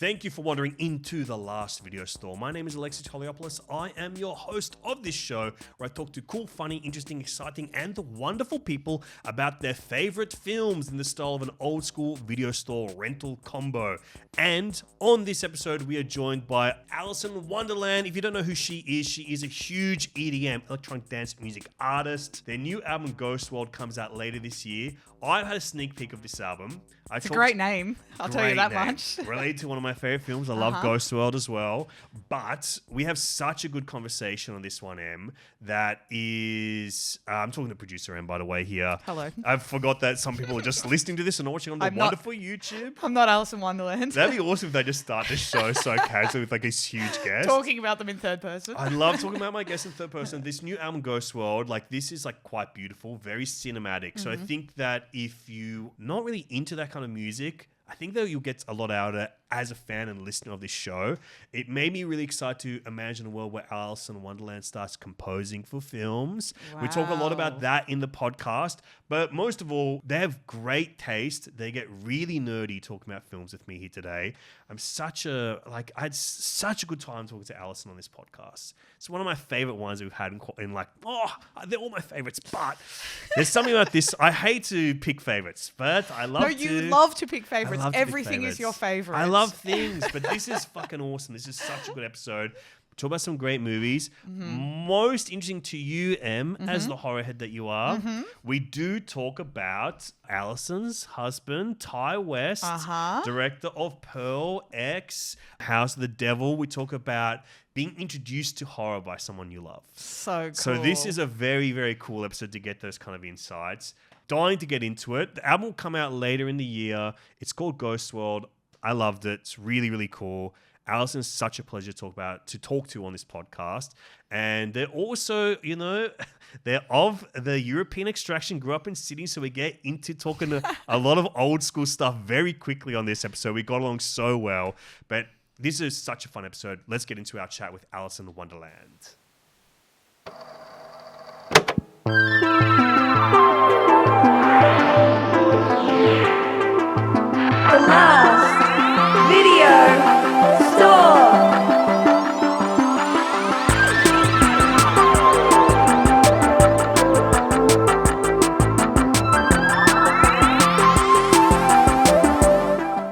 Thank you for wandering into the last video store. My name is Alexei. I am your host of this show where I talk to cool, funny, interesting, exciting, and wonderful people about their favorite films in the style of an old school video store rental combo. And on this episode, we are joined by Alison Wonderland. If you don't know who she is a huge EDM, electronic dance music artist. Their new album, Ghost World, comes out later this year. I've had a sneak peek of this album. It's a great name, I'll tell you that much. Related to one of my favorite films. I love Ghost World as well. But we have such a good conversation on this one, Em, that is... I'm talking to producer Em, by the way, here. Hello. I forgot that some people are just listening to this and not watching on the wonderful YouTube. I'm not Alison Wonderland. That'd be awesome if they just start the show so casually with like this huge guest. Talking about them in third person. I love talking about my guests in third person. This new album, Ghost World, like this is like quite beautiful, very cinematic. So I think that if you not really into that kind of music, I think that you'll get a lot out of it as a fan and listener of this show. It made me really excited to imagine a world where Alison Wonderland starts composing for films. Wow. We talk a lot about that in the podcast, but most of all, they have great taste. They get really nerdy talking about films with me here today. I had such a good time talking to Alison on this podcast. It's one of my favorite ones we've had they're all my favorites, but there's something about this. I hate to pick favorites, but I love to. No, you love to pick favorites. Everything is your favorite. I love things, but this is fucking awesome. This is such a good episode. We talk about some great movies. Most interesting to you, Em, as the horror head that you are, we do talk about Alison's husband, Ty West, director of Pearl, X, House of the Devil. We talk about being introduced to horror by someone you love. So cool. So this is a very, very cool episode to get those kind of insights. Dying to get into it. The album will come out later in the year. It's called Ghost World. I loved it. It's really, really cool. Alison's such a pleasure to talk to on this podcast. And they're also, they're of the European extraction, grew up in Sydney, so we get into talking to a lot of old school stuff very quickly on this episode. We got along so well. But this is such a fun episode. Let's get into our chat with Alison Wonderland. The last video store.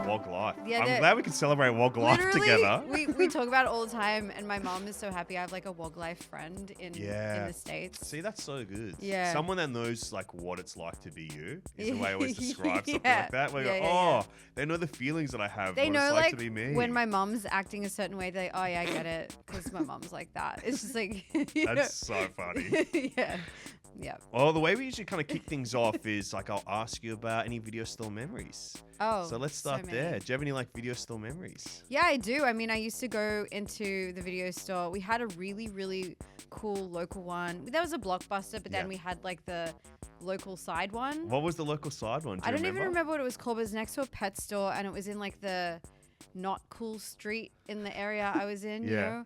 Wog Life. I'm glad we can celebrate Wog Life together. We talk about it all the time, and my mom is so happy I have like a Wog Life friend in the States. See, that's so good. Yeah. Someone that knows like what it's like to be you is the way I always describe something like that. Where they know the feelings that I have. They what know it's like to be me. when my mom's acting a certain way, they're like, oh yeah, I get it, because my mom's like that. It's just like That's so funny. Yeah. Well, the way we usually kind of kick things off is like I'll ask you about any video store memories. Oh, so let's start there. Do you have any like video store memories? Yeah, I do. I mean, I used to go into the video store. We had a really, really cool local one. There was a Blockbuster, but then we had like the local side one. What was the local side one? I don't even remember what it was called, but it was next to a pet store, and it was in like the not cool street in the area I was in. You know?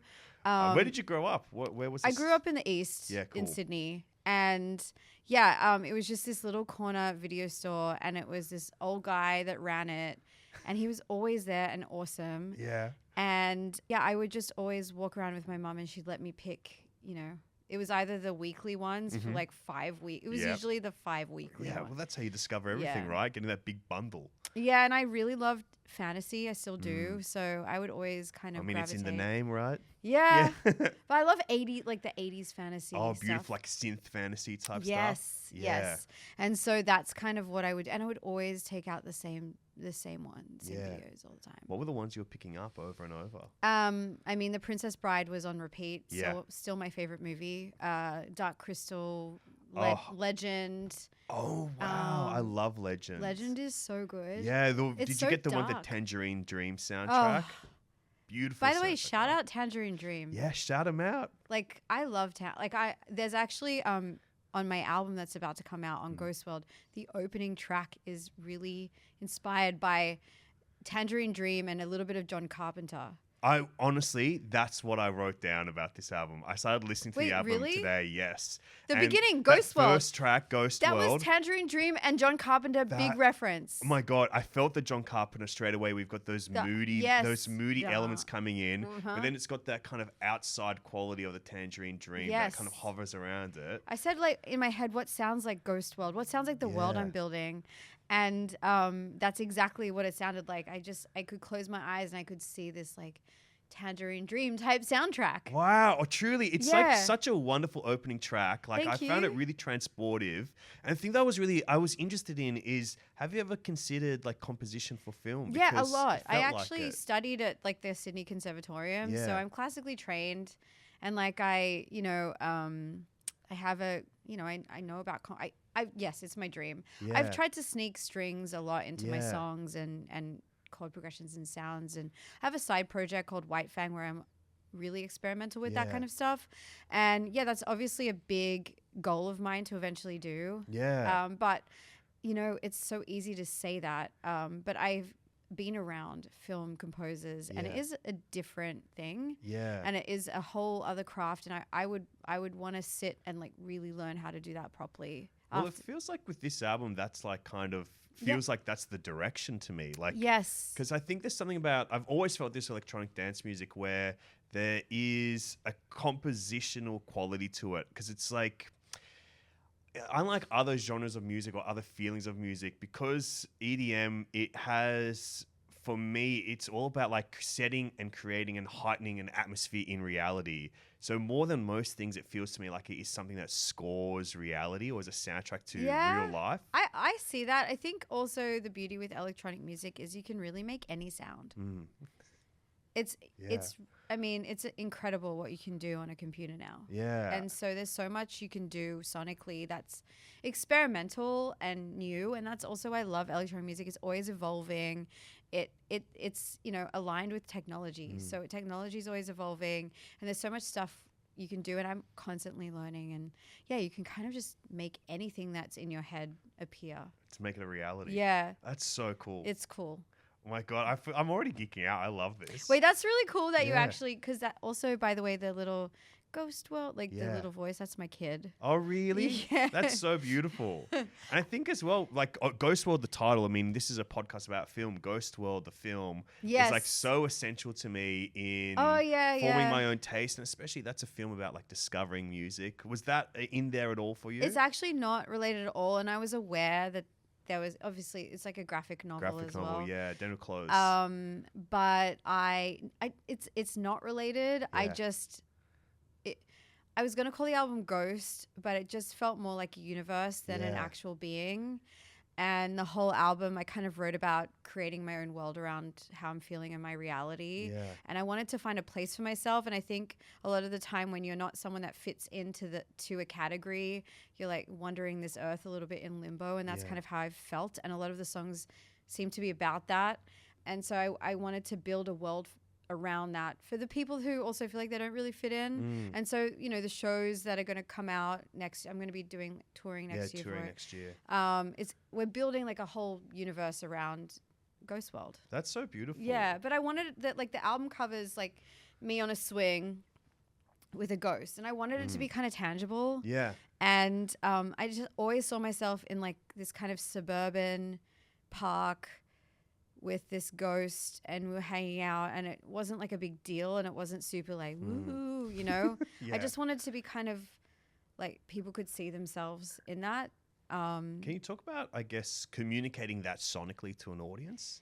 Where did you grow up? Where was this? I grew up in the East, in Sydney. And it was just this little corner video store, and it was this old guy that ran it, and he was always there and awesome. Yeah. And I would just always walk around with my mom, and she'd let me pick, it was either the weekly ones for like 5 weeks. It was usually the 5 weekly ones. Well, that's how you discover everything, right? Getting that big bundle. Yeah, and I really loved fantasy. I still do. So I would always kind of it's in the name, right? Yeah. But I love the 80s fantasy Oh, stuff. beautiful, like synth fantasy type stuff. Yes. And so that's kind of what I would, and I would always take out the same ones in videos all the time. What were the ones you were picking up over and over? I mean, The Princess Bride was on repeat. So still my favorite movie. Dark Crystal, Legend. Oh, wow. I love Legend. Legend is so good. Yeah. Did you get the one with the Tangerine Dream soundtrack? Beautiful. By the way, shout out Tangerine Dream. Yeah, shout him out. Like, I love there's actually on my album that's about to come out on Ghost World, the opening track is really inspired by Tangerine Dream and a little bit of John Carpenter. I honestly, that's what I wrote down about this album. I started listening to Wait, the album really? today. Yes. The And beginning, that Ghost World. First track, Ghost That World. was Tangerine Dream and John Carpenter, big reference. Oh my God, I felt the John Carpenter straight away. We've got those moody elements coming in, but then it's got that kind of outside quality of the Tangerine Dream that kind of hovers around it. I said like in my head, what sounds like Ghost World? What sounds like the world I'm building? And that's exactly what it sounded like. I could close my eyes and I could see this like Tangerine Dream type soundtrack. Wow, truly, it's like such a wonderful opening track. Like Thank I found you. it really transportive. And the thing that I was interested in is, have you ever considered like composition for film? Yeah, a Because lot. it I felt actually like it. studied at like the Sydney Conservatorium, so Yeah. I'm classically trained, and like I have a, I know about. Yes, it's my dream. Yeah. I've tried to sneak strings a lot into my Yeah. songs and chord progressions and sounds, and I have a side project called White Fang where I'm really experimental with that Yeah. kind of stuff, and that's obviously a big goal of mine to eventually do. Yeah. But it's so easy to say that. But I've been around film composers, and it is a different thing. Yeah. And it is a whole other craft, and I would want to sit and like really learn how to do that properly. Well, it feels like with this album, that's like kind of feels like that's the direction to me. Like, yes, because I think there's something about, I've always felt this electronic dance music where there is a compositional quality to it. Because it's like, unlike other genres of music or other feelings of music, because EDM, it has, for me, it's all about like setting and creating and heightening an atmosphere in reality. So more than most things, it feels to me like it is something that scores reality or is a soundtrack to real life. I see that. I think also the beauty with electronic music is you can really make any sound. It's incredible what you can do on a computer now. Yeah. And so there's so much you can do sonically that's experimental and new, and that's also why I love electronic music. It's always evolving. It's aligned with technology. So technology is always evolving, and there's so much stuff you can do, and I'm constantly learning. And you can kind of just make anything that's in your head appear. To make it a reality. Yeah. That's so cool. It's cool. Oh my God, I'm already geeking out. I love this. Wait, that's really cool that you actually, because that also, by the way, the little Ghost World, like the little voice, that's my kid. Oh, really? Yeah. That's so beautiful. And I think as well, like Ghost World, the title, I mean, this is a podcast about film. Ghost World, the film, is like so essential to me in forming my own taste. And especially that's a film about like discovering music. Was that in there at all for you? It's actually not related at all. And I was aware that there was, obviously, it's like a graphic novel as well. Yeah, Dental Close. But it's not related. Yeah. I was going to call the album Ghost, but it just felt more like a universe than an actual being. And the whole album, I kind of wrote about creating my own world around how I'm feeling in my reality. Yeah. And I wanted to find a place for myself. And I think a lot of the time when you're not someone that fits into to a category, you're like wandering this earth a little bit in limbo. And that's kind of how I've felt. And a lot of the songs seem to be about that. And so I wanted to build a world around that for the people who also feel like they don't really fit in. And so, the shows that are going to come out next, I'm going to be doing touring next year. Yeah, touring next year. We're building like a whole universe around Ghost World. That's so beautiful. Yeah, but I wanted that, like the album covers like me on a swing with a ghost, and I wanted it to be kind of tangible. Yeah. And I just always saw myself in like this kind of suburban park with this ghost, and we were hanging out, and it wasn't like a big deal, and it wasn't super like woo, I just wanted to be kind of like people could see themselves in that. Can you talk about, I guess, communicating that sonically to an audience?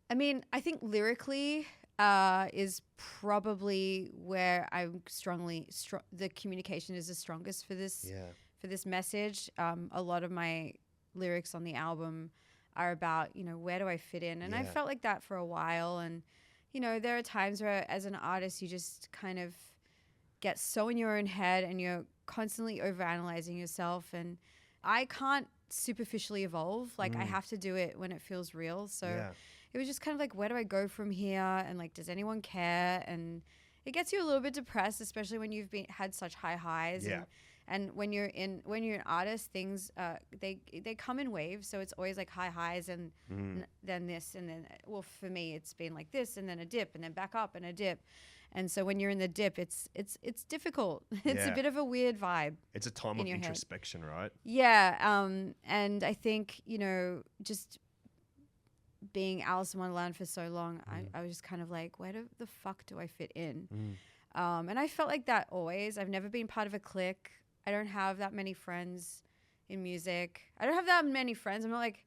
I mean, I think lyrically is probably where I'm the communication is the strongest for this message. A lot of my lyrics on the album are about, where do I fit in? And I felt like that for a while. And, there are times where as an artist, you just kind of get so in your own head and you're constantly overanalyzing yourself. And I can't superficially evolve. Like I have to do it when it feels real. So it was just kind of like, where do I go from here? And like, does anyone care? And it gets you a little bit depressed, especially when you've had such high highs. Yeah. And And when you're an artist, things they come in waves. So it's always like high highs and then this and then. Well, for me, it's been like this and then a dip and then back up and a dip. And so when you're in the dip, it's difficult. It's a bit of a weird vibe. It's a time of introspection, right? Yeah. And I think, just being Alison Wonderland for so long, I was just kind of like, where the fuck do I fit in? And I felt like that always. I've never been part of a clique. I don't have that many friends in music. I don't have that many friends. I'm not like,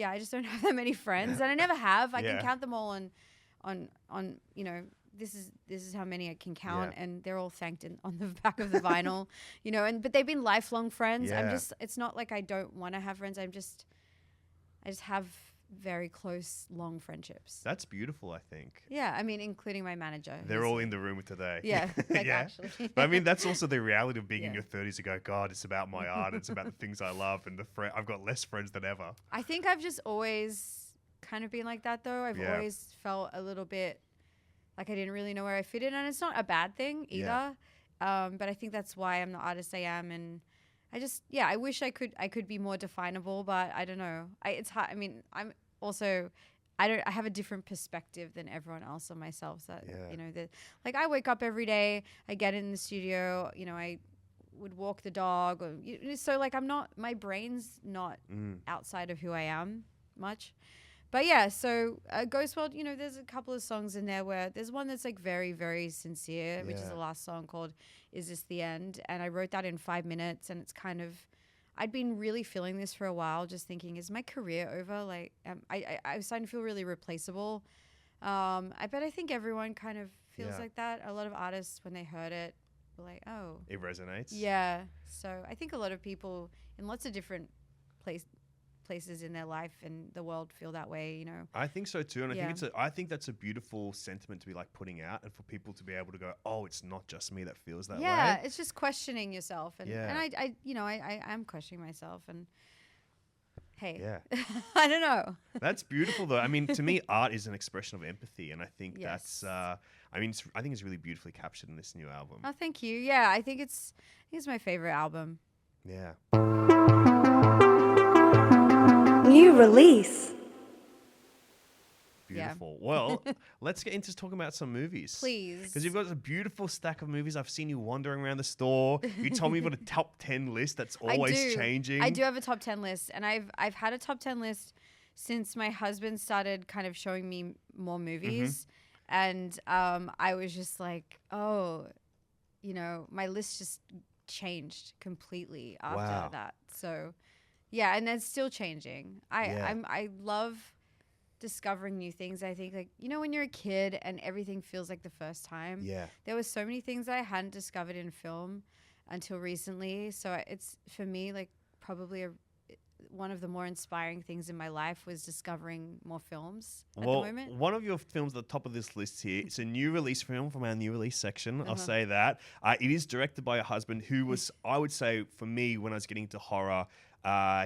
I just don't have that many friends. And I never have. I can count them all on this is how many I can count, and they're all thanked on the back of the vinyl, but they've been lifelong friends. It's not like I don't want to have friends. I just have very close, long friendships. That's beautiful, I think. Yeah, I mean, including my manager. They're all in the room today. Yeah, actually. But I mean, that's also the reality of being in your 30s. You go, God, it's about my art. It's about the things I love, and I've got less friends than ever. I think I've just always kind of been like that, though. I've always felt a little bit like I didn't really know where I fit in, and it's not a bad thing either. But I think that's why I'm the artist I am, and I just I wish I could be more definable, but I don't know. It's hard. I mean, I'm also I have a different perspective than everyone else on myself. So like I wake up every day, I get in the studio, I would walk the dog, or so like my brain's not outside of who I am much. But so Ghost World, there's a couple of songs in there where there's one that's like very, very sincere, which is the last song called Is This the End? And I wrote that in 5 minutes, and it's kind of, I'd been really feeling this for a while, just thinking, is my career over? Like, I was starting to feel really replaceable. I think everyone kind of feels like that. A lot of artists, when they heard it, were like, oh. It resonates. Yeah. So I think a lot of people in lots of different places in their life and the world feel that way, I think so too, and I think that's a beautiful sentiment to be like putting out, and for people to be able to go, oh, it's not just me that feels that way. Yeah, it's just questioning yourself, and I am questioning myself, and hey, I don't know. That's beautiful though. I mean, to me, art is an expression of empathy, and I think that's I think it's really beautifully captured in this new album. Oh, thank you. Yeah, I think it's my favorite album. Yeah. New release. Beautiful. Well, let's get into talking about some movies. Please. Because you've got a beautiful stack of movies. I've seen you wandering around the store. You told me you've got a top 10 list that's always changing. I do have a top 10 list. And I've had a top 10 list since my husband started kind of showing me more movies. And I was just like, oh, my list just changed completely after that. So... yeah, and it's still changing. I love discovering new things. I think, like, when you're a kid and everything feels like the first time. Yeah. There were so many things that I hadn't discovered in film until recently. So it's, for me, like, probably one of the more inspiring things in my life was discovering more films at the moment. One of your films at the top of this list here, it's a new release film from our new release section. I'll say that. It is directed by your husband, who was, I would say, for me, when I was getting into horror,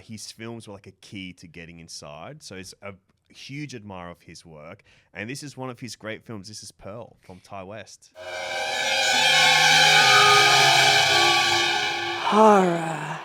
his films were like a key to getting inside. So he's a huge admirer of his work. And this is one of his great films. This is Pearl from Ty West. Horror.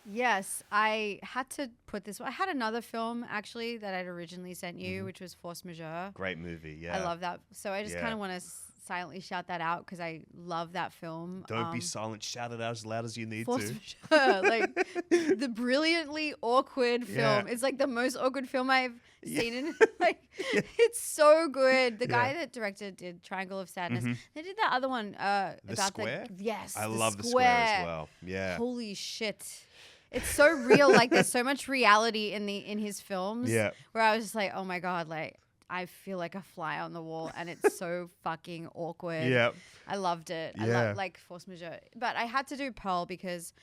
Yes, I had to put this. I had another film actually that I'd originally sent you, which was Force Majeure. Great movie, yeah. I love that. So I just kind of want to silently shout that out because I love that film. Don't be silent. Shout it out as loud as you need Force to. Majeure, like the brilliantly awkward film. It's like the most awkward film I've seen in. Like, it's so good. The guy that did Triangle of Sadness. They did that other one The about Square? Yes, I love The Square as well. Yeah. Holy shit. It's so real. Like, there's so much reality in his films. Yeah. Where I was just like, oh my God, like, I feel like a fly on the wall, and it's so fucking awkward. Yeah. I loved it. I love, like, Force Majeure. But I had to do Pearl because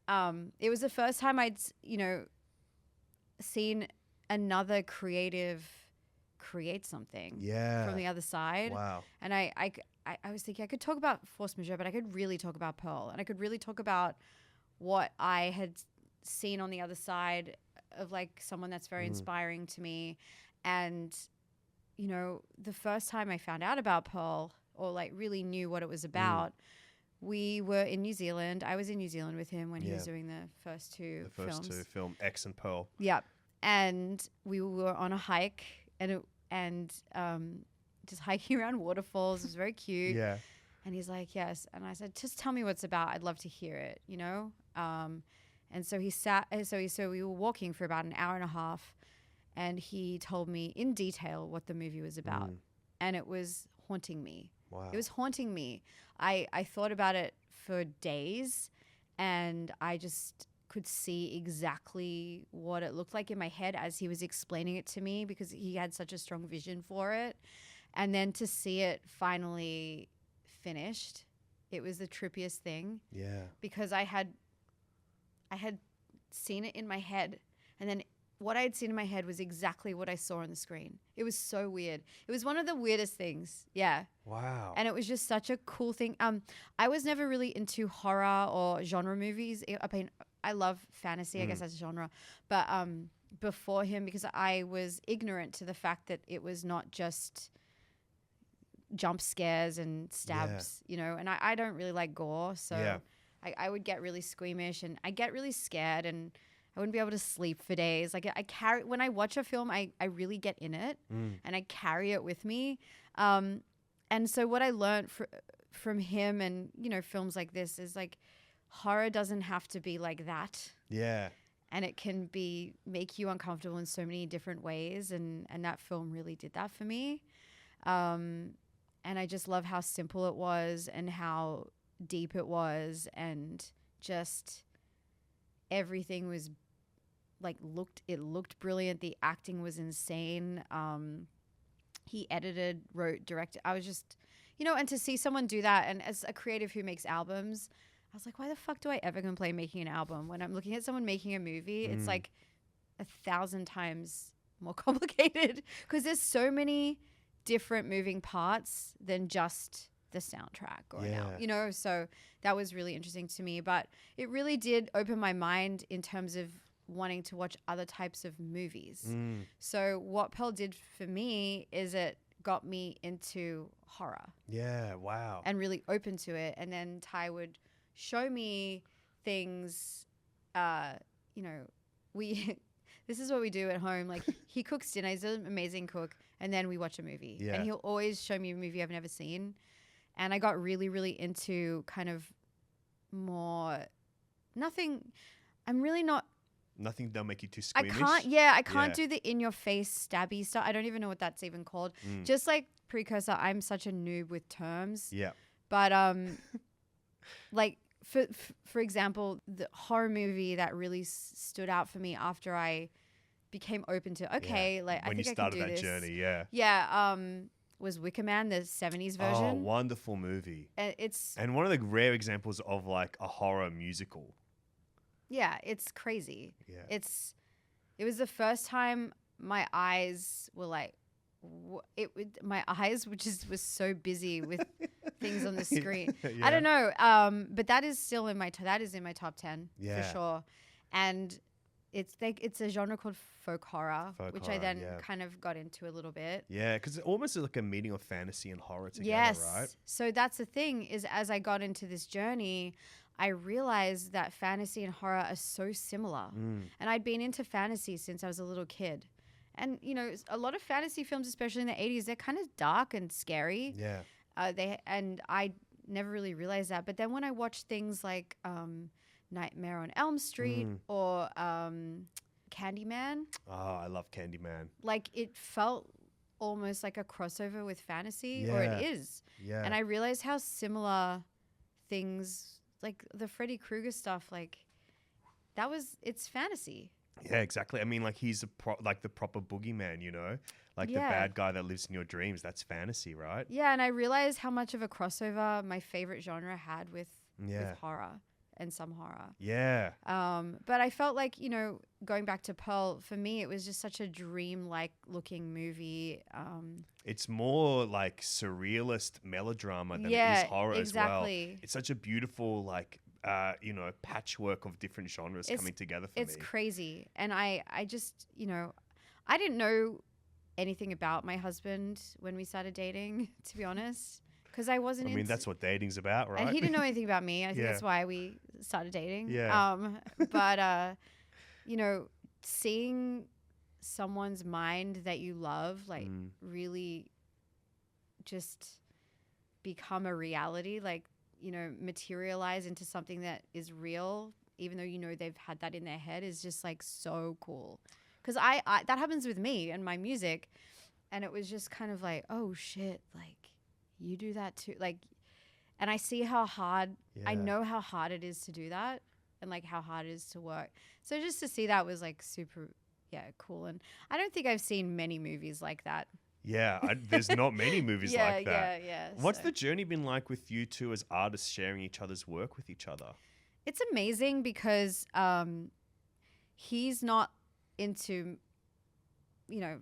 it was the first time I'd, seen another creative create something from the other side. Wow. And I was thinking I could talk about Force Majeure, but I could really talk about Pearl, and I could really talk about what I had seen on the other side of, like, someone that's very inspiring to me. And, the first time I found out about Pearl, or like really knew what it was about, we were in New Zealand. I was in New Zealand with him when he was Yeah. doing the first two The first films. two film, X and Pearl. Yep. And we were on a hike and just hiking around waterfalls. It was very cute. Yeah. And he's like, yes. And I said, just tell me what's about. I'd love to hear it, you know? And so we were walking for about an hour and a half, and he told me in detail what the movie was about. And it was haunting me. Wow. It was haunting me. I thought about it for days, and I just could see exactly what it looked like in my head as he was explaining it to me, because he had such a strong vision for it. And then to see it finally finished, it was the trippiest thing. Yeah. Because I had seen it in my head, and then what I had seen in my head was exactly what I saw on the screen. It was so weird. It was one of the weirdest things. Yeah. Wow. And it was just such a cool thing. I was never really into horror or genre movies. I mean, I love fantasy. I guess that's a genre. But before him, because I was ignorant to the fact that it was not just jump scares and stabs, you know, and I don't really like gore. So I would get really squeamish, and I get really scared, and I wouldn't be able to sleep for days. Like when I watch a film, I really get in it and I carry it with me. And so what I learned from him and, you know, films like this is like, horror doesn't have to be like that. Yeah. And it can make you uncomfortable in so many different ways. And that film really did that for me. And I just love how simple it was and how deep it was, and just everything was like looked brilliant. The acting was insane. He edited, wrote, directed. I was just, you know, and to see someone do that, and as a creative who makes albums, I was like, why the fuck do I ever complain making an album? When I'm looking at someone making a movie, it's like 1,000 times more complicated, because there's so many different moving parts than just the soundtrack or you know. So that was really interesting to me, but it really did open my mind in terms of wanting to watch other types of movies. So what Pearl did for me is it got me into horror. Yeah. Wow. And really open to it. And then Ty would show me things, you know, this is what we do at home. Like, he cooks dinner. He's an amazing cook. And then we watch a movie. Yeah. And he'll always show me a movie I've never seen. And I got really, really into kind of more nothing. I'm really not. Nothing that'll make you too squeamish. I can't do the in-your-face stabby stuff. I don't even know what that's even called. Just like Precursor, I'm such a noob with terms. Yeah. But like for example, the horror movie that really stood out for me after I became open to like when I think you I started can do that this. journey, was Wicker Man, the 70s version. Oh, wonderful movie. And one of the rare examples of like a horror musical. Yeah, it's crazy. Yeah. It was the first time my eyes were like, my eyes was so busy with things on the screen. I don't know. But that is still in my top 10 for sure. And it's a genre called folk horror, which I then kind of got into a little bit. Yeah, because it's almost like a meeting of fantasy and horror together, right? So that's the thing, is as I got into this journey, I realized that fantasy and horror are so similar. And I'd been into fantasy since I was a little kid. And, you know, a lot of fantasy films, especially in the 80s, they're kind of dark and scary. Yeah. And I never really realized that. But then when I watched things like Nightmare on Elm Street or Candyman. Oh, I love Candyman. Like, it felt almost like a crossover with fantasy, or it is. Yeah. And I realized how similar things, like the Freddy Krueger stuff, like it's fantasy. Yeah, exactly. I mean, like, he's like the proper boogeyman, you know? Like the bad guy that lives in your dreams. That's fantasy, right? Yeah, and I realized how much of a crossover my favorite genre had with horror and some horror. Yeah. But I felt like, you know, going back to Pearl, for me, it was just such a dream-like looking movie. It's more like surrealist melodrama than it is horror as well. It's such a beautiful, like, you know, patchwork of different genres coming together for me. It's crazy. And I just, you know, I didn't know anything about my husband when we started dating, to be honest. because I wasn't. I mean, that's what dating's about, right? And he didn't know anything about me. I think Yeah. that's why we started dating. Yeah. But you know, seeing someone's mind that you love, like really just become a reality, like, you know, materialize into something that is real, even though you know they've had that in their head, is just like so cool. Because I that happens with me and my music, and it was just kind of like, oh shit, like you do that too, like, and I see how hard, I know how hard it is to do that, and like how hard it is to work. So just to see that was like super, cool. And I don't think I've seen many movies like that. Yeah, there's not many movies like that. Yeah. What's the journey been like with you two as artists sharing each other's work with each other? It's amazing because he's not into, you know,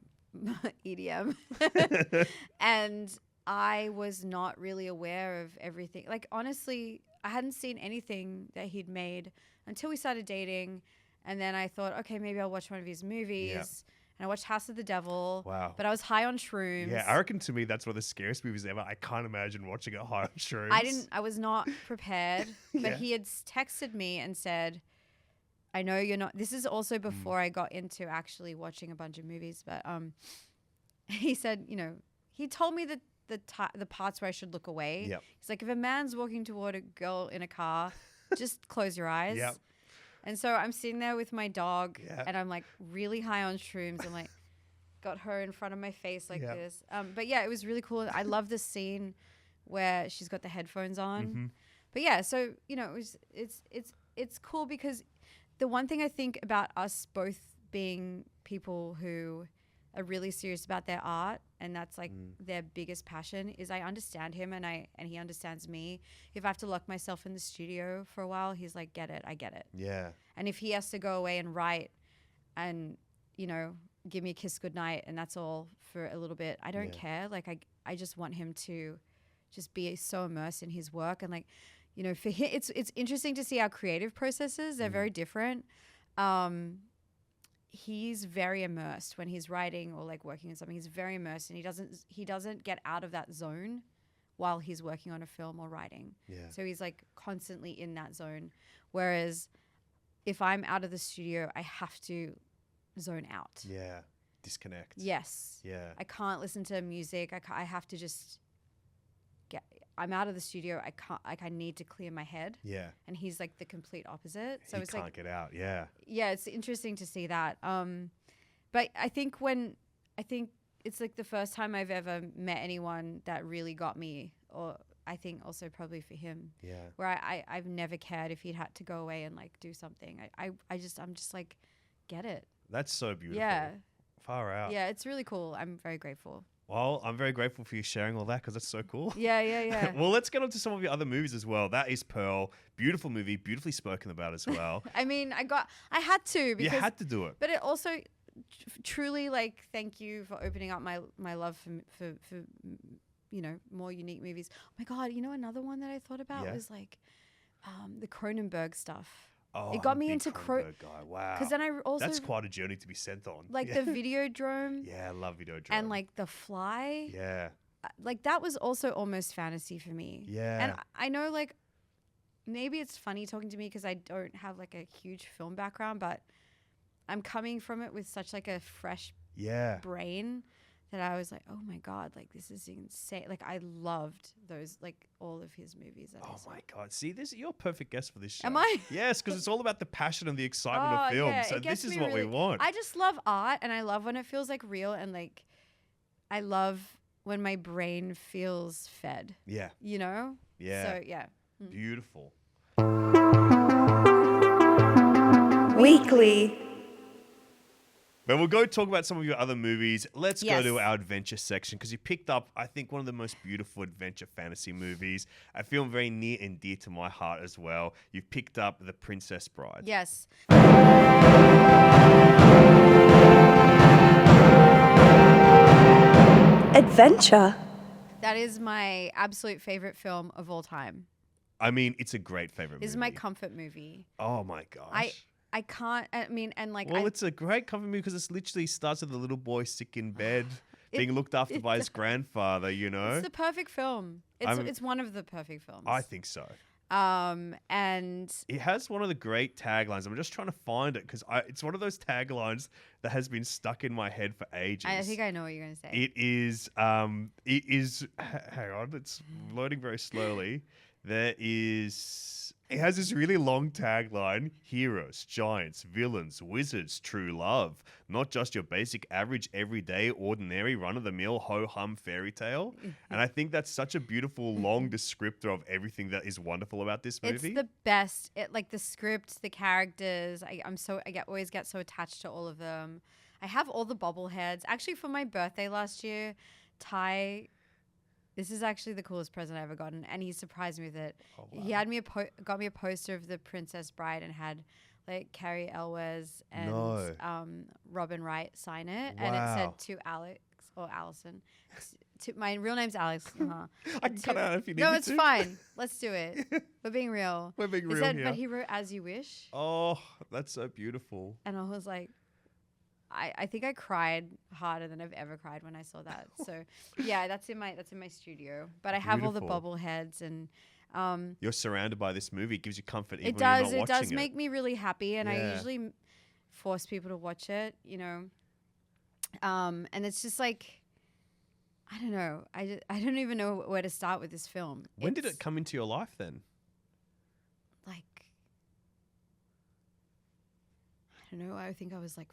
EDM. And I was not really aware of everything. Like, honestly, I hadn't seen anything that he'd made until we started dating. And then I thought, okay, maybe I'll watch one of his movies. Yeah. And I watched House of the Devil. Wow. But I was high on shrooms. Yeah, I reckon to me that's one of the scariest movies ever. I can't imagine watching it high on shrooms. I was not prepared. But he had texted me and said, I know you're not. This is also before I got into actually watching a bunch of movies. But he said, you know, he told me that the parts where I should look away. Yep. He's like, if a man's walking toward a girl in a car, just close your eyes. Yep. And so I'm sitting there with my dog and I'm like really high on shrooms. I'm like, got her in front of my face like this. But yeah, it was really cool. I love the scene where she's got the headphones on. But yeah, so, you know, it's cool because the one thing I think about us both being people who are really serious about their art, and that's like their biggest passion, is I understand him and he understands me. If I have to lock myself in the studio for a while, he's like, get it, I get it. Yeah. And if he has to go away and write and, you know, give me a kiss goodnight and that's all for a little bit, I don't care. Like I just want him to just be so immersed in his work. And like, you know, for him, it's interesting to see our creative processes. They're very different. He's very immersed when he's writing or like working on something. He's very immersed and he doesn't get out of that zone while he's working on a film or writing. Yeah. So he's like constantly in that zone. Whereas if I'm out of the studio, I have to zone out. Yeah. Disconnect. Yes. Yeah. I can't listen to music. I have to just I'm out of the studio. I need to clear my head. Yeah. And he's like the complete opposite. So it's can't get out. Yeah. Yeah, it's interesting to see that. But I think it's like the first time I've ever met anyone that really got me, or I think also probably for him. Yeah. Where I've never cared if he'd had to go away and like do something. I'm just like, get it. That's so beautiful. Yeah. Far out. Yeah, it's really cool. I'm very grateful. Well, I'm very grateful for you sharing all that because that's so cool. Yeah. Well, let's get on to some of your other movies as well. That is Pearl. Beautiful movie, beautifully spoken about as well. I mean, I had to. Because, you had to do it. But it also truly, like, thank you for opening up my love for you know, more unique movies. Oh my God, you know, another one that I thought about was like the Cronenberg stuff. Oh, it got me into guy. Wow. Because then I also that's quite a journey to be sent on. Like the Videodrome. Yeah, I love Videodrome. And like The Fly. Yeah. Like that was also almost fantasy for me. Yeah. And I know like maybe it's funny talking to me because I don't have like a huge film background, but I'm coming from it with such like a fresh brain that I was like, oh my God, like this is insane. Like I loved those, like all of his movies. Oh my God. See, you're a perfect guest for this show. Am I? Yes, because it's all about the passion and the excitement of film. Yeah, so this is what we want. I just love art and I love when it feels like real and like I love when my brain feels fed. Yeah. You know? Yeah. So yeah. Beautiful. Weekly. But we'll go talk about some of your other movies. Let's go to our adventure section because you picked up, I think, one of the most beautiful adventure fantasy movies. A film very near and dear to my heart as well. You've picked up The Princess Bride. Yes. Adventure. That is my absolute favorite film of all time. I mean, it's a great favorite movie. This is my comfort movie. Oh my gosh. I can't, I mean, and like... Well, it's a great comfort movie because it literally starts with a little boy sick in bed. being looked after by his grandfather, you know? It's the perfect film. It's one of the perfect films. I think so. And it has one of the great taglines. I'm just trying to find it because it's one of those taglines that has been stuck in my head for ages. I think I know what you're going to say. It is, hang on, it's loading very slowly. It has this really long tagline: heroes, giants, villains, wizards, true love. Not just your basic, average, everyday, ordinary, run-of-the-mill, ho-hum fairy tale. And I think that's such a beautiful, long descriptor of everything that is wonderful about this movie. It's the best. Like the script, the characters. Always get so attached to all of them. I have all the bobbleheads. Actually, for my birthday last year, Ty... This is actually the coolest present I ever gotten, and he surprised me with it. Oh, wow. He had got me a poster of the Princess Bride and had like Carrie Elwes and Robin Wright sign it, and it said to Alex or Alison. My real name's Alex. I can cut out if you need No, me it's to. fine. Let's do it. We're being real. We're being real said, here. But he wrote "As You Wish." Oh, that's so beautiful. And I was like, I think I cried harder than I've ever cried when I saw that. So yeah, that's in my studio. But I have all the bobbleheads and you're surrounded by this movie. It gives you comfort even it when you're not does. It watching does make me really happy, and I Yeah. usually force people to watch it, you know. And it's just like, I don't know. I don't even know where to start with this film. When did it come into your life then? Like, I don't know. I think I was like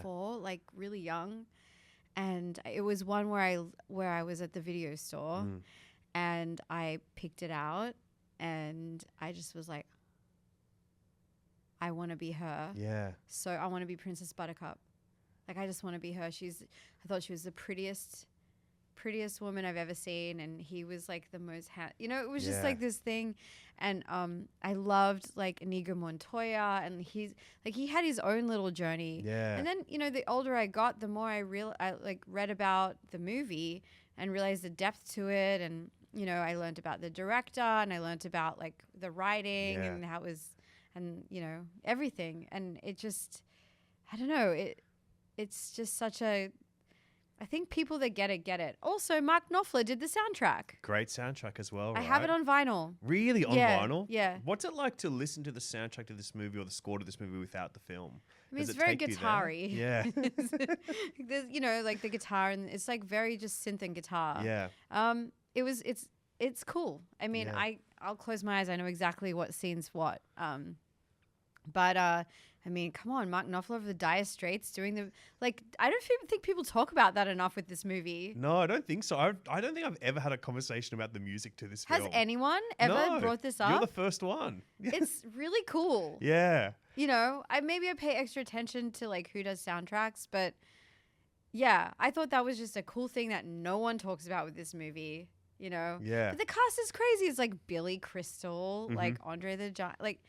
4, like really young. And it was one where I was at the video store and I picked it out and I just was like, I want to be her. Yeah. So I want to be Princess Buttercup. Like, I just want to be her. I thought she was the prettiest woman I've ever seen, and he was like the most it was just like this thing. And I loved like Inigo Montoya, and he had his own little journey. Yeah. And then, you know, the older I got, the more I read about the movie and realized the depth to it, and you know, I learned about the director, and I learned about like the writing and how it was, and you know, everything. And it just, I don't know, it's just such a, I think people that get it. Also, Mark Knopfler did the soundtrack. Great soundtrack as well, I right? have it on vinyl. Really? On vinyl? Yeah. What's it like to listen to the soundtrack to this movie or the score to this movie without the film? I mean, Does it's it very take you there? guitar-y. Yeah. There's, you know, like the guitar, and it's like very just synth and guitar. Yeah. It's cool. I mean, I'll close my eyes. I know exactly what scene's what. But I mean, come on, Mark Knopfler of the Dire Straits doing the, like, I don't think people talk about that enough with this movie. No, I don't think so. I don't think I've ever had a conversation about the music to this Has film. anyone ever brought this up? You're the first one. It's really cool. Yeah. You know, I pay extra attention to like who does soundtracks, but yeah, I thought that was just a cool thing that no one talks about with this movie. You know, Yeah. But the cast is crazy. It's like Billy Crystal, like Andre the Giant. Like,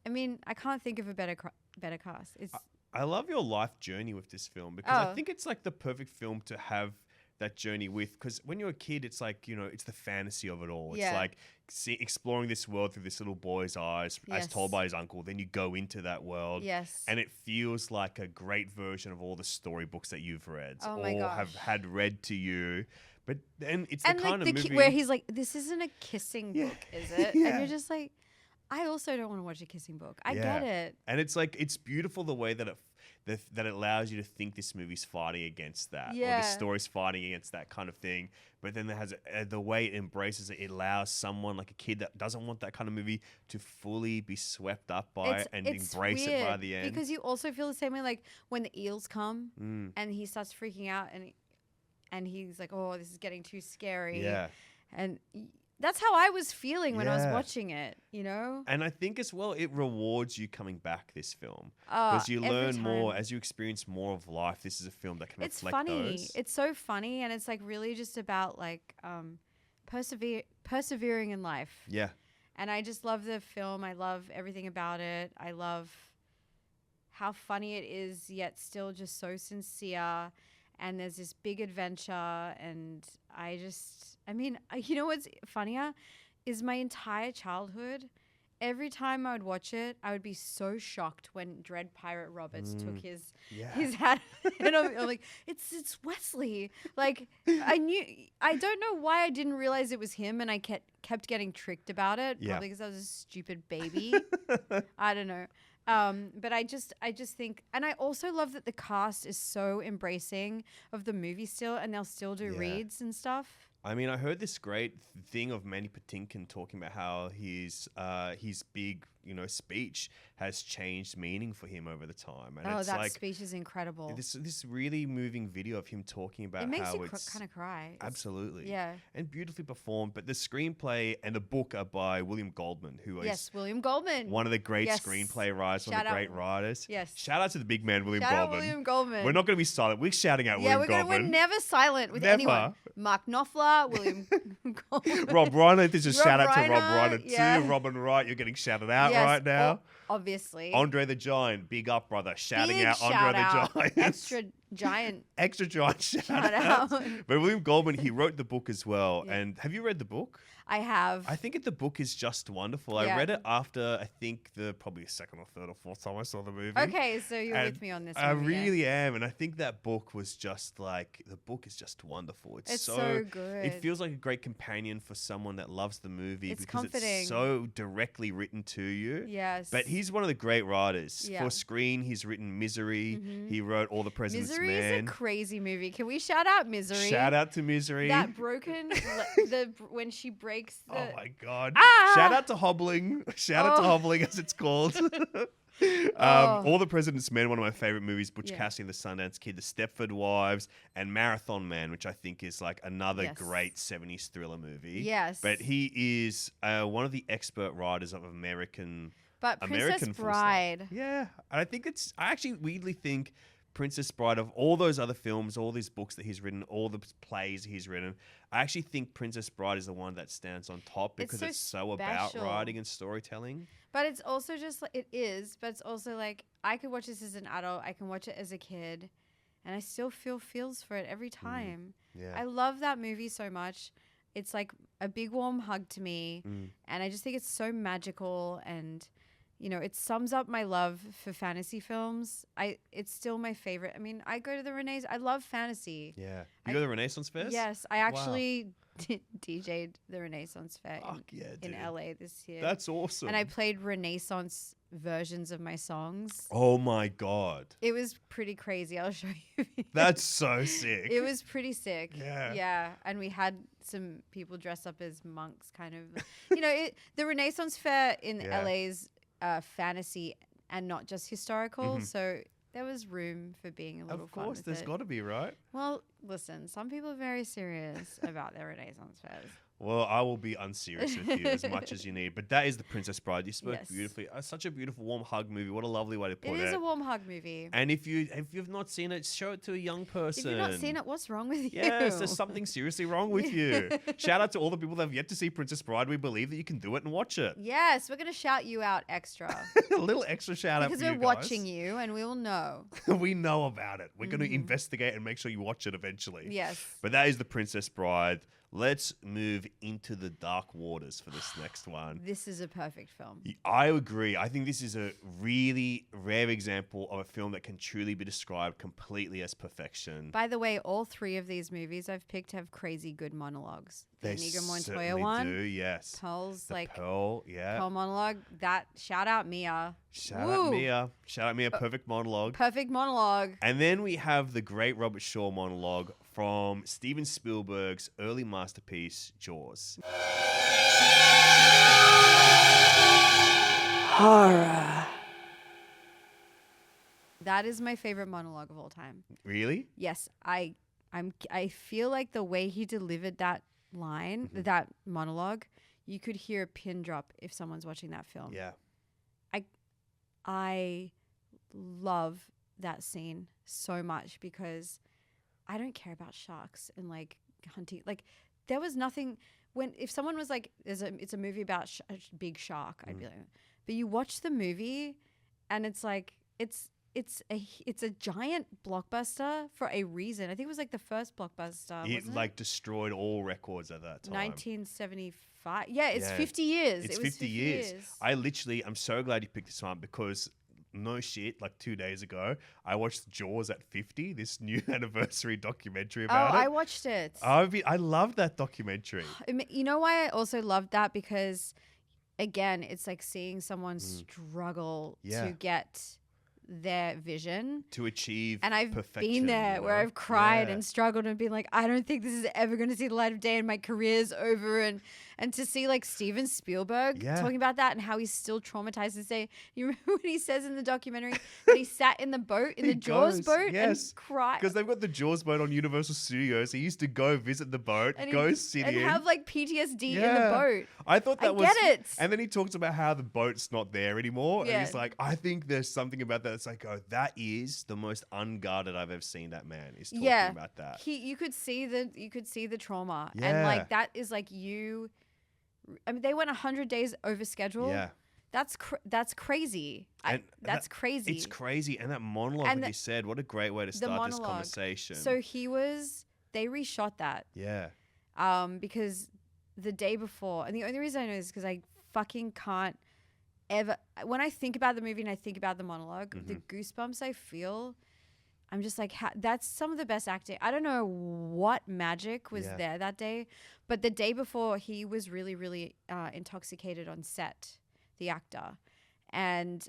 I mean, I can't think of a better cast. It's I love your life journey with this film because I think it's like the perfect film to have that journey with, because when you're a kid, it's like, you know, it's the fantasy of it all. It's like exploring this world through this little boy's eyes as told by his uncle. Then you go into that world. Yes. And it feels like a great version of all the storybooks that you've read Oh my gosh. have had read to you. But then it's the and kind like of movie where he's like, this isn't a kissing book, is it? Yeah. And you're just like, I also don't want to watch a kissing book. I get it. And it's like, it's beautiful the way that it allows you to think this movie's fighting against that, or this story's fighting against that kind of thing. But then it has the way it embraces it. It allows someone like a kid that doesn't want that kind of movie to fully be swept up by it and embrace it by the end. Because you also feel the same way, like when the eels come and he starts freaking out and he's like, oh, this is getting too scary. Yeah. And that's how I was feeling when I was watching it, you know? And I think as well, it rewards you coming back, this film. Because you learn more, as you experience more of life, this is a film that can reflect those. It's so funny, and it's like really just about like persevering in life. Yeah. And I just love the film. I love everything about it. I love how funny it is, yet still just so sincere. And there's this big adventure, and I mean, you know what's funnier is my entire childhood every time I would watch it, I would be so shocked when Dread Pirate Roberts took his hat, and I'm like, it's Wesley. Like I don't know why I didn't realize it was him, and I kept getting tricked about it. Yeah. Probably because I was a stupid baby. I don't know. But I just think, and I also love that the cast is so embracing of the movie still, and they'll still do reads and stuff. I mean, I heard this great thing of Mandy Patinkin talking about how his big, speech has changed meaning for him over the time. And it's that like, speech is incredible. This really moving video of him talking about It makes how you it's kind of cry. Absolutely. Yeah. And beautifully performed. But the screenplay and the book are by William Goldman, who is William Goldman. one of the great screenplay writers, one of the great writers. Yes. Shout out to the big man, William Shout out Goldman. William Goldman. We're not going to be silent. We're shouting out William Goldman. We're never silent with anyone. Mark Knopfler, William Goldman. Rob Reiner, there's a shout out to Rob Reiner, Reiner too. Robin Wright, you're getting shouted out right now. Obviously. Andre the Giant, big up, brother. Shouting Big out shout Andre out. the Giant. Extra giant. Extra giant shout out. But William Goldman, he wrote the book as well. Yeah. And have you read the book? I have. I think the book is just wonderful. I read it after, I think, probably the second or third or fourth time I saw the movie. Okay, so you're with me on this. I really am. And I think that book was just like, the book is just wonderful. It's so good. It feels like a great companion for someone that loves the movie because comforting. It's so directly written to you. Yes. But he's one of the great writers. Yeah. For screen, he's written Misery. Mm-hmm. He wrote All the President's Misery Man. Misery is a crazy movie. Can we shout out Misery? Shout out to Misery. That broken, when she breaks the... Oh my God. Ah! Shout out to Hobbling. Shout out to Hobbling, as it's called. All the President's Men, one of my favorite movies, Butch Cassidy and the Sundance Kid, The Stepford Wives, and Marathon Man, which I think is like another great 70s thriller movie. Yes. But he is one of the expert writers of American Princess Bride. Yeah. And I actually weirdly think Princess Bride, of all those other films, all these books that he's written, all the plays he's written, I actually think Princess Bride is the one that stands on top because it's so about writing and storytelling. But it's also just like, it is, but it's also like, I could watch this as an adult, I can watch it as a kid, and I still feel feels for it every time. Yeah. I love that movie so much. It's like a big warm hug to me, and I just think it's so magical, and it sums up my love for fantasy films. It's still my favorite. I mean, I go to the Renaissance. I love fantasy. Yeah. You go to the Renaissance Fest? Yes. I actually DJ'd the Renaissance Fair in LA this year. That's awesome. And I played Renaissance versions of my songs. Oh my God. It was pretty crazy. I'll show you. That's so sick. It was pretty sick. Yeah. Yeah. And we had some people dress up as monks, kind of. The Renaissance Fair in LA's fantasy and not just historical. So there was room for being a little fun. Of course, there's got to be, right? Well, listen, some people are very serious about their Renaissance fairs. Well, I will be unserious with you as much as you need. But that is The Princess Bride. You spoke beautifully. Such a beautiful warm hug movie. What a lovely way to put it. It is a warm hug movie. And if you've not seen it, show it to a young person. If you've not seen it, what's wrong with you? Yes, there's something seriously wrong with you. Shout out to all the people that have yet to see Princess Bride. We believe that you can do it and watch it. Yes, we're going to shout you out extra. A little extra shout out for you guys. Because we're watching you and we will know. We know about it. We're going to investigate and make sure you watch it eventually. Yes. But that is The Princess Bride. Let's move into the dark waters for this next one. This is a perfect film. I agree. I think this is a really rare example of a film that can truly be described completely as perfection. By the way, all three of these movies I've picked have crazy good monologues. The Inigo Montoya certainly one. Do, yes. Pearl's Pearl monologue. That shout out Mia. Shout out Mia. Perfect monologue. Perfect monologue. And then we have the great Robert Shaw monologue from Steven Spielberg's early masterpiece, Jaws. Horror. That is my favorite monologue of all time. Really? Yes, I feel like the way he delivered that line, that monologue, you could hear a pin drop if someone's watching that film. Yeah. I love that scene so much because I don't care about sharks and like hunting. Like there was nothing if someone was like, it's a movie about a big shark, I'd be like, but you watch the movie and it's like, it's it's a giant blockbuster for a reason. I think it was like the first blockbuster. It wasn't like destroyed all records at that time. 1975. Yeah, it's Yeah. 50 years. It's It was 50 years. I'm so glad you picked this one because no shit, like 2 days ago, I watched Jaws at 50, this new anniversary documentary about it. I watched it. I love that documentary. You know why I also loved that? Because again, it's like seeing someone struggle to get their vision. To achieve And I've perfection, been there you where know? I've cried Yeah. and struggled and been like, I don't think this is ever going to see the light of day and my career's over. And to see like Steven Spielberg talking about that and how he's still traumatized to say, you remember what he says in the documentary that he sat in the boat, in the Jaws boat and cried. Because they've got the Jaws boat on Universal Studios. He used to go visit the boat, sit and in. have like PTSD in the boat. I thought that I was. get it. And then he talks about how the boat's not there anymore. Yeah. And he's like, I think there's something about that. It's like, oh, that is the most unguarded I've ever seen that man is talking about that. You could see the trauma. Yeah. And like that is like I mean, they went 100 days over schedule. Yeah. That's crazy. That's crazy. It's crazy. And that monologue And that he said, what a great way to start this conversation. So they reshot that. Yeah. Because the day before, and the only reason I know this is because I fucking can't ever, when I think about the movie and I think about the monologue, the goosebumps I feel, I'm just like, that's some of the best acting. I don't know what magic was there that day, but the day before he was really, really intoxicated on set, the actor, and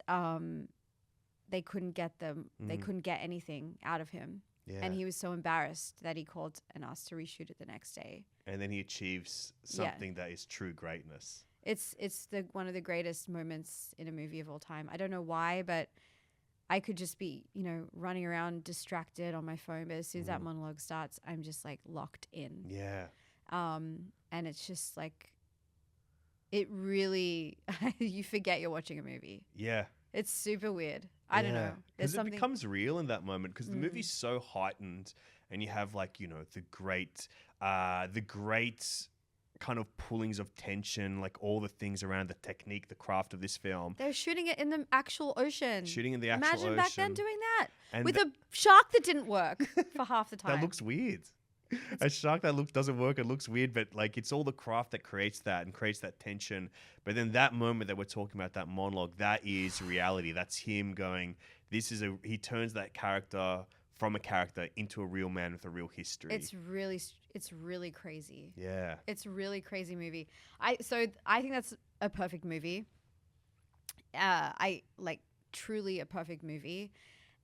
they couldn't get they couldn't get anything out of him. Yeah. And he was so embarrassed that he called and asked to reshoot it the next day. And then he achieves something that is true greatness. It's one of the greatest moments in a movie of all time. I don't know why, but I could just be, running around distracted on my phone. But as soon as that monologue starts, I'm just like locked in. Yeah. And it's just like, it really, you forget you're watching a movie. Yeah. It's super weird. I don't know. Because it becomes real in that moment because the movie's so heightened and you have like, the great kind of pullings of tension, like all the things around the technique, the craft of this film. They're shooting it in the actual ocean. Imagine back then doing that. And with a shark that didn't work for half the time. That looks weird. A shark that doesn't work, it looks weird, but like it's all the craft that creates that and creates that tension. But then that moment that we're talking about, that monologue, that is reality. That's him going, he turns that character from a character into a real man with a real history. It's really crazy. Yeah. It's a really crazy movie. I think that's a perfect movie. Truly a perfect movie.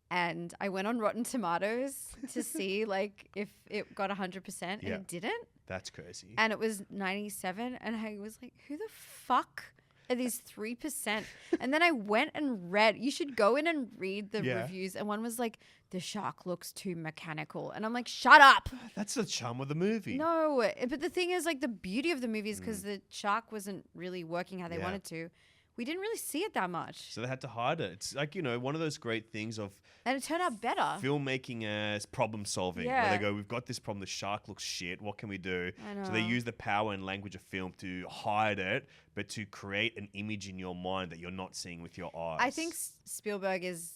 And I went on Rotten Tomatoes to see like if it got 100% and it didn't. That's crazy. And it was 97 and I was like, who the fuck are these 3%? And then I went and read, you should go in and read the reviews. And one was like, the shark looks too mechanical. And I'm like, shut up. That's the charm of the movie. No, but the thing is like the beauty of the movie is because the shark wasn't really working how they wanted to. We didn't really see it that much. So they had to hide it. It's like, one of those great things of... And it turned out better. Filmmaking as problem solving. Where they go, we've got this problem, the shark looks shit, what can we do? I know. So they use the power and language of film to hide it, but to create an image in your mind that you're not seeing with your eyes. I think Spielberg is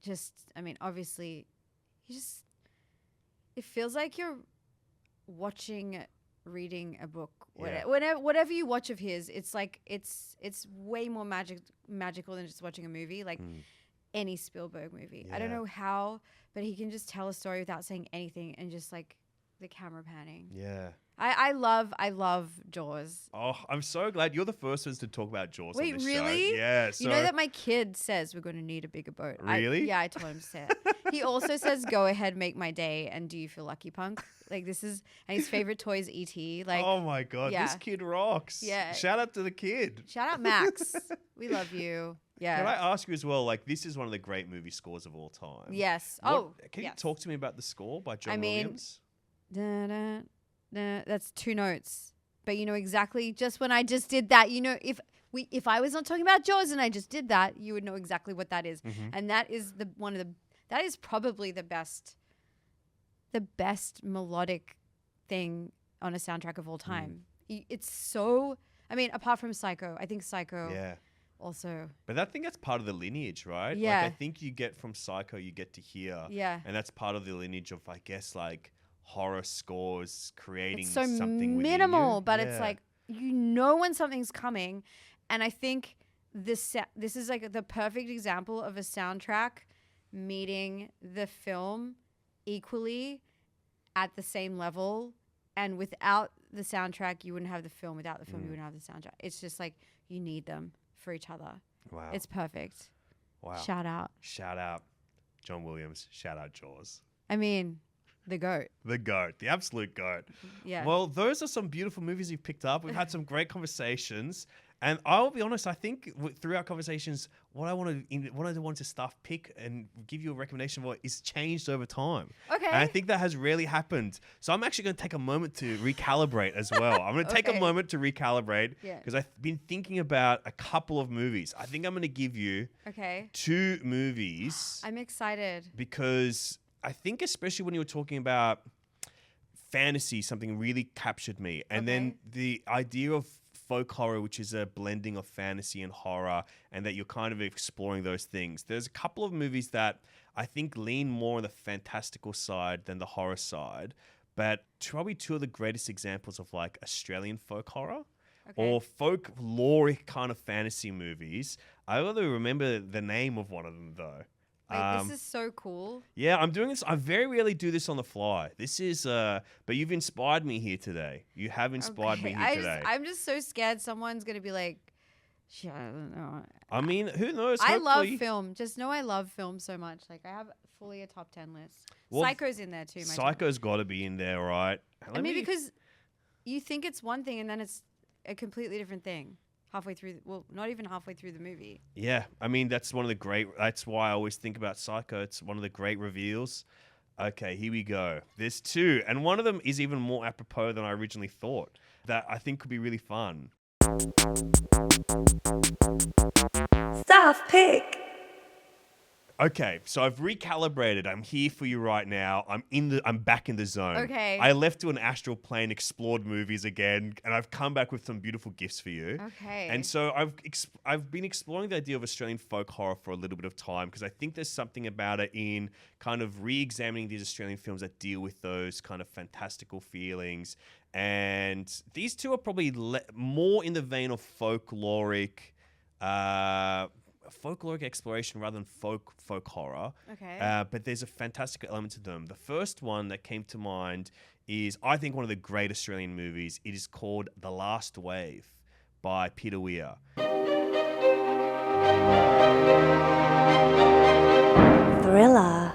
just, obviously, it feels like you're reading a book. Whatever you watch of his, it's like it's way more magical than just watching a movie. Like any Spielberg movie. I don't know how, but he can just tell a story without saying anything and just like the camera panning. Yeah. I love Jaws. Oh, I'm so glad you're the first ones to talk about Jaws. Wait, on this really? show. Yeah. So you know that my kid says we're going to need a bigger boat. Really? I told him to say it. He also says, "Go ahead, make my day." And do you feel lucky, punk? Like and his favorite toy is E.T. Like, oh my god, this kid rocks. Yeah. Shout out to the kid. Shout out Max. We love you. Yeah. Can I ask you as well? Like, this is one of the great movie scores of all time. Yes. Can you talk to me about the score by John Williams? That's 2 notes, but you know exactly. Just when I just did that, if I was not talking about Jaws and I just did that, you would know exactly what that is. And that is that is probably the best melodic thing on a soundtrack of all time. It's so. Apart from Psycho, I think Psycho also. But I think that's part of the lineage, right? Yeah. Like I think you get from Psycho, you get to here. Yeah. And that's part of the lineage of, I guess, like horror scores creating It's so something minimal, within you. but it's like you know when something's coming, and I think this is like the perfect example of a soundtrack meeting the film equally at the same level. And without the soundtrack, you wouldn't have the film. Without the film, you wouldn't have the soundtrack. It's just like you need them for each other. Wow. It's perfect. Wow. Shout out. Shout out John Williams. Shout out Jaws. I mean, the GOAT. The GOAT. The absolute GOAT. Yeah. Well, those are some beautiful movies you've picked up. We've had some great conversations. And I'll be honest, I think through our conversations, what I want to stuff pick and give you a recommendation for is changed over time. Okay. And I think that has rarely happened. So I'm actually going to take a moment to recalibrate as well. I'm going to take a Okay. moment to recalibrate Yeah. because I've been thinking about a couple of movies. I think I'm going to give you Okay. 2 movies I'm excited. because I think especially when you were talking about fantasy, something really captured me. And then Okay. the idea of folk horror, which is a blending of fantasy and horror, and that you're kind of exploring those things. There's a couple of movies that I think lean more on the fantastical side than the horror side, but probably 2 of the greatest examples of like Australian folk horror or folklore kind of fantasy movies. I only remember the name of one of them though. Wait, this is so cool. Yeah, I'm doing this. I very rarely do this on the fly. This is, but you've inspired me here today. You have inspired me here today. I'm just so scared someone's going to be like, shit, I don't know. I mean, who knows? I love Hopefully- film. Just know I love film so much. Like, I have fully a top 10 list. Well, Psycho's in there too. My top. Psycho's got to be in there, right? I mean, because you think it's one thing and then it's a completely different thing. Halfway through, not even halfway through the movie. Yeah, I mean, that's why I always think about Psycho. It's one of the great reveals. Okay, here we go. There's 2, and one of them is even more apropos than I originally thought, that I think could be really fun. Staff pick. Okay, so I've recalibrated. I'm here for you right now. I'm back in the zone. Okay. I left to an astral plane, explored movies again, and I've come back with some beautiful gifts for you. Okay. And so I've been exploring the idea of Australian folk horror for a little bit of time because I think there's something about it in kind of re-examining these Australian films that deal with those kind of fantastical feelings. And these 2 are probably more in the vein of folkloric exploration rather than folk horror. Okay. But there's a fantastic element to them. The first one that came to mind is, I think, one of the great Australian movies. It is called The Last Wave by Peter Weir. Thriller.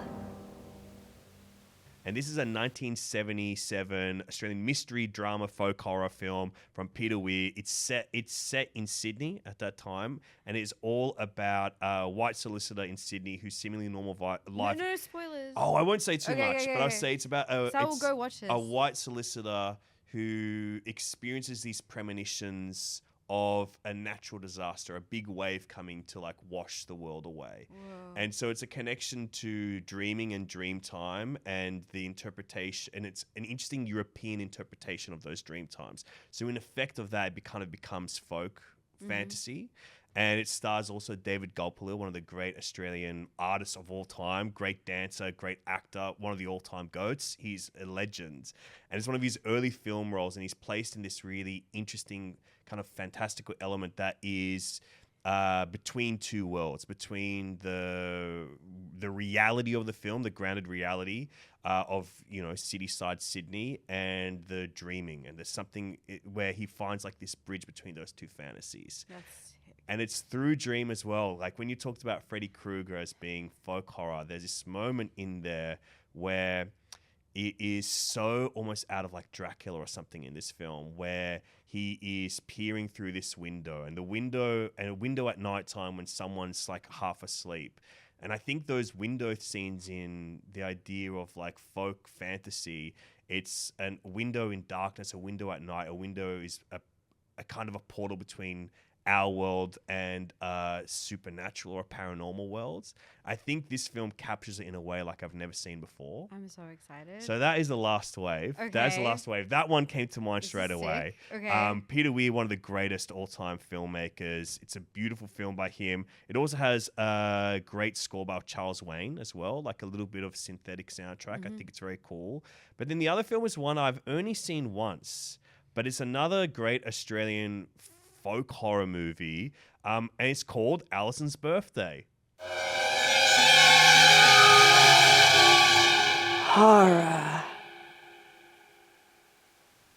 And this is a 1977 Australian mystery drama folk horror film from Peter Weir. It's set in Sydney at that time, and it's all about a white solicitor in Sydney who's seemingly normal life. No spoilers. Oh, I won't say too Okay, much, okay, but I'll okay. say it's about So I will go watch this. a white solicitor who experiences these premonitions of a natural disaster, a big wave coming to like wash the world away. Whoa. And so it's a connection to dreaming and dream time and the interpretation, and it's an interesting European interpretation of those dream times. So in effect of that, it kind of becomes folk fantasy. And it stars also David Gulpilil, one of the great Australian artists of all time, great dancer, great actor, one of the all-time GOATs. He's a legend. And it's one of his early film roles, and he's placed in this really interesting kind of fantastical element that is between 2 worlds, between the reality of the film, the grounded reality of, city-side Sydney, and the dreaming. And there's something where he finds like this bridge between those 2 fantasies. That's sick. And it's through dream as well. Like when you talked about Freddy Krueger as being folk horror, there's this moment in there where it is so almost out of like Dracula or something in this film, where he is peering through this window, and a window at nighttime when someone's like half asleep. And I think those window scenes in the idea of like folk fantasy, it's a window in darkness, a window at night, a window is a kind of a portal between our world and supernatural or paranormal worlds. I think this film captures it in a way like I've never seen before. I'm so excited. So that is The Last Wave. Okay. That is The Last Wave. That one came to mind This straight is away. sick. Okay. Peter Weir, one of the greatest all-time filmmakers. It's a beautiful film by him. It also has a great score by Charles Wayne as well, like a little bit of synthetic soundtrack. I think it's very cool. But then the other film is one I've only seen once, but it's another great Australian folk horror movie, and it's called Alison's Birthday. Horror.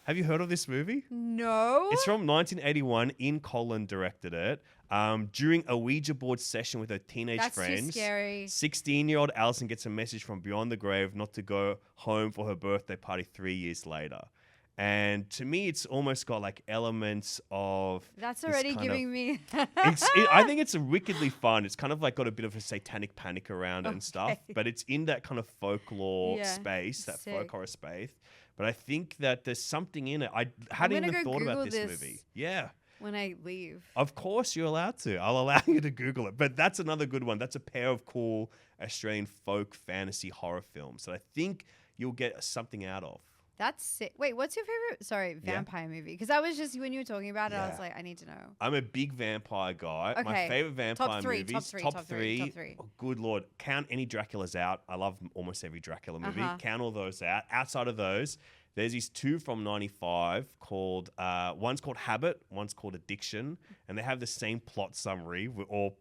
Have you heard of this movie? No. It's from 1981. Ian Collan directed it. During a Ouija board session with her teenage That's friends, too scary. 16-year-old Alison gets a message from beyond the grave not to go home for her birthday party 3 years later. And to me, it's almost got like elements of... That's this already kind giving of- me. I think it's wickedly fun. It's kind of like got a bit of a satanic panic around it and stuff, Okay. but it's in that kind of folklore Yeah, space, that folk sick. horror space. But I think that there's something in it. I hadn't gonna even go thought about Google this this. movie. Yeah. When I leave. Of course, you're allowed to. I'll allow you to Google it. But that's another good one. That's a pair of cool Australian folk fantasy horror films that I think you'll get something out of. That's sick. Wait, what's your favorite, vampire movie? Because I was just, when you were talking about it, I was Yeah. like, I need to know. I'm a big vampire guy. My Okay. favorite vampire Top three, movies. top three. Oh, good Lord. Count any Draculas out. I love almost every Dracula movie. Uh-huh. Count all those out. Outside of those, there's these two from 95 called, one's called Habit, one's called Addiction. And they have the same plot summary or,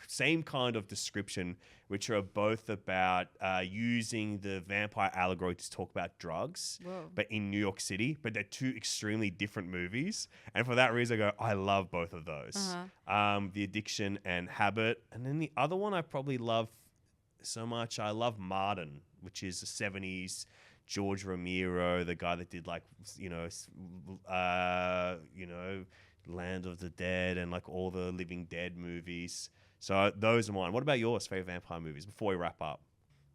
same kind of description, which are both about using the vampire allegory to talk about drugs, Whoa. but in New York City. But they're two extremely different movies. And for that reason, I go, I love both of those. The Addiction and Habit. And then the other one I probably love so much, I love Martin, which is the 70s George Romero, the guy that did Land of the Dead and like all the Living Dead movies. So those are mine. What about yours? Favorite vampire movies before we wrap up?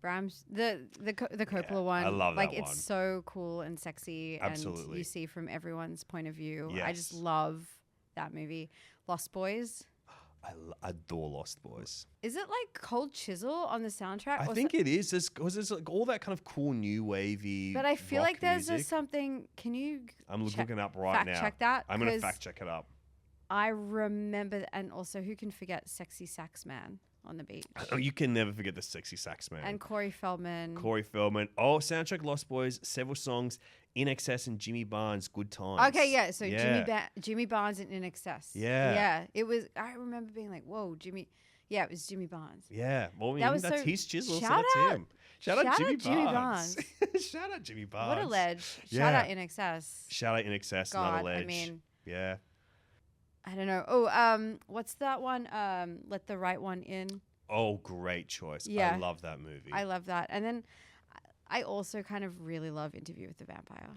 Bram's the Coppola Yeah, one. I love like that it's one. so cool and sexy, and Absolutely. you see from everyone's point of view. I just Yes. love that movie. Lost Boys. I adore Lost Boys. Is it like Cold Chisel on the soundtrack? I or think it is. There's like all that kind of cool new wavy. But I feel rock like there's music. just something. Can you? I'm check- looking up right fact now. check that? I'm gonna 'Cause fact check it up. I remember, and also who can forget Sexy Sax Man on the beach Oh, you can never forget the sexy sax man. and Corey Feldman. Corey Feldman. Oh, soundtrack Lost Boys. Several songs. In Excess and Jimmy Barnes. Good Times. Okay, yeah. So Yeah. Jimmy Barnes and In Excess. Yeah. Yeah. It was. I remember being like, "Whoa, Jimmy." Yeah, it was Jimmy Barnes. Yeah, well, I mean, That was that's so- his chisel, so shout that's out- him. Shout out Jimmy Jimmy Barnes. Shout out Jimmy Barnes. What a ledge! Shout Yeah. out In Excess. Shout out In Excess, God, another ledge. I mean, yeah. I don't know. Oh, what's that one? Let the Right One In. Oh, great choice. Yeah. I love that movie. I love that. And then I also kind of really love Interview with the Vampire.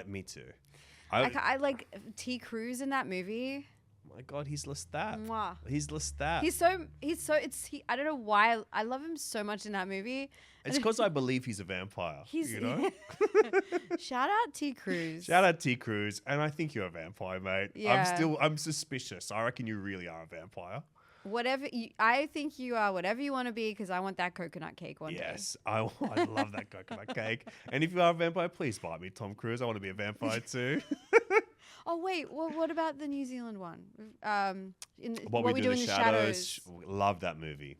Me too. I like T. Cruz in that movie. My God, he's Lestat. Mwah. He's Lestat. I don't know why I love him so much in that movie. It's because I believe he's a vampire. He's you know? Shout out T. Cruz. Shout out T. Cruz. And I think you're a vampire, mate. Yeah. I'm suspicious. I reckon you really are a vampire. I think you are whatever you want to be, because I want that coconut cake one day. Yes, I love that coconut cake. And if you are a vampire, please buy me Tom Cruise. I want to be a vampire too. Oh wait, well, what about the New Zealand one? What We Do in the Shadows. Love that movie.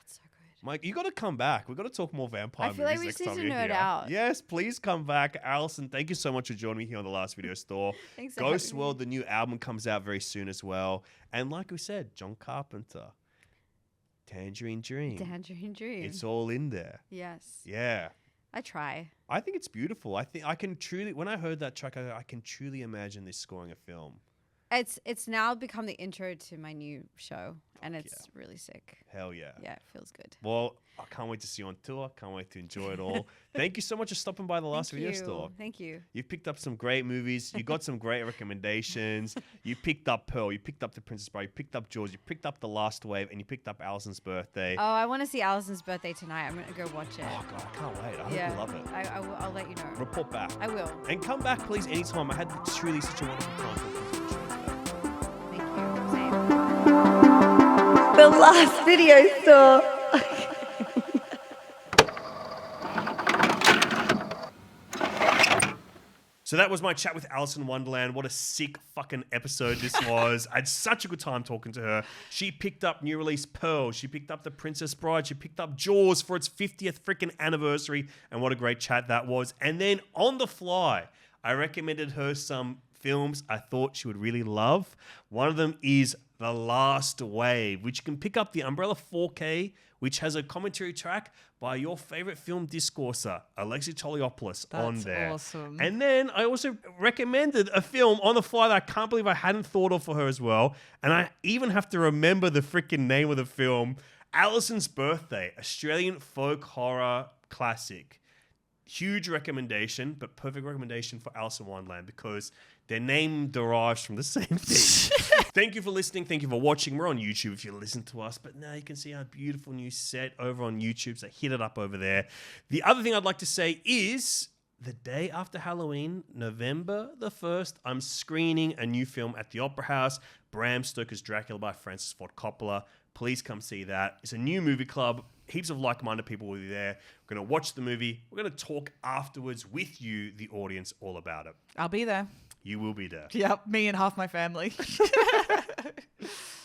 It's so good. Mike, you got to come back. We've got to talk more vampire I feel movies like we next just time need to you're nerd here. out. Yes, please come back. Alison, thank you so much for joining me here on The Last Video Store. Thanks for Ghost having me. World, the new album comes out very soon as well. And like we said, John Carpenter, Tangerine Dream. Tangerine Dream. It's all in there. Yes. Yeah. I try. I think it's beautiful. I think I can truly, when I heard that track, I can truly imagine this scoring a film. It's now become the intro to my new show, and it's really sick. Hell yeah. Yeah, it feels good. Well, I can't wait to see you on tour. Can't wait to enjoy it all. Thank you so much for stopping by The Last Video Store. Thank you. You've picked up some great movies. You got some great recommendations. You picked up Pearl. You picked up The Princess Bride. You picked up Jaws. You picked up The Last Wave. And you picked up Alison's Birthday. Oh, I want to see Alison's Birthday tonight. I'm going to go watch it. Oh, God, I can't wait. I hope you love it. I'll let you know. Report back. I will. And come back, please, anytime. I had truly such a wonderful time. Thank you. Same. the last video store. So that was my chat with Alison Wonderland. What a sick fucking episode this was. I had such a good time talking to her. She picked up new release Pearl. She picked up The Princess Bride. She picked up Jaws for its 50th freaking anniversary. And what a great chat that was. And then on the fly, I recommended her some films I thought she would really love. One of them is The Last Wave, which you can pick up the Umbrella 4K, which has a commentary track by your favorite film discourser, Alexei on there. Awesome. And then I also recommended a film on the fly that I can't believe I hadn't thought of for her as well. And I even have to remember the freaking name of the film, Alison's Birthday, Australian folk horror classic. Huge recommendation, but perfect recommendation for Alison Wonderland because their name derives from the same thing. Thank you for listening. Thank you for watching. We're on YouTube if you listen to us, but now you can see our beautiful new set over on YouTube, so hit it up over there. The other thing I'd like to say is the day after Halloween, November the 1st, I'm screening a new film at the Opera House, Bram Stoker's Dracula by Francis Ford Coppola. Please come see that. It's a new movie club. Heaps of like-minded people will be there. We're going to watch the movie. We're going to talk afterwards with you, the audience, all about it. I'll be there. You will be there. Yep, me and half my family.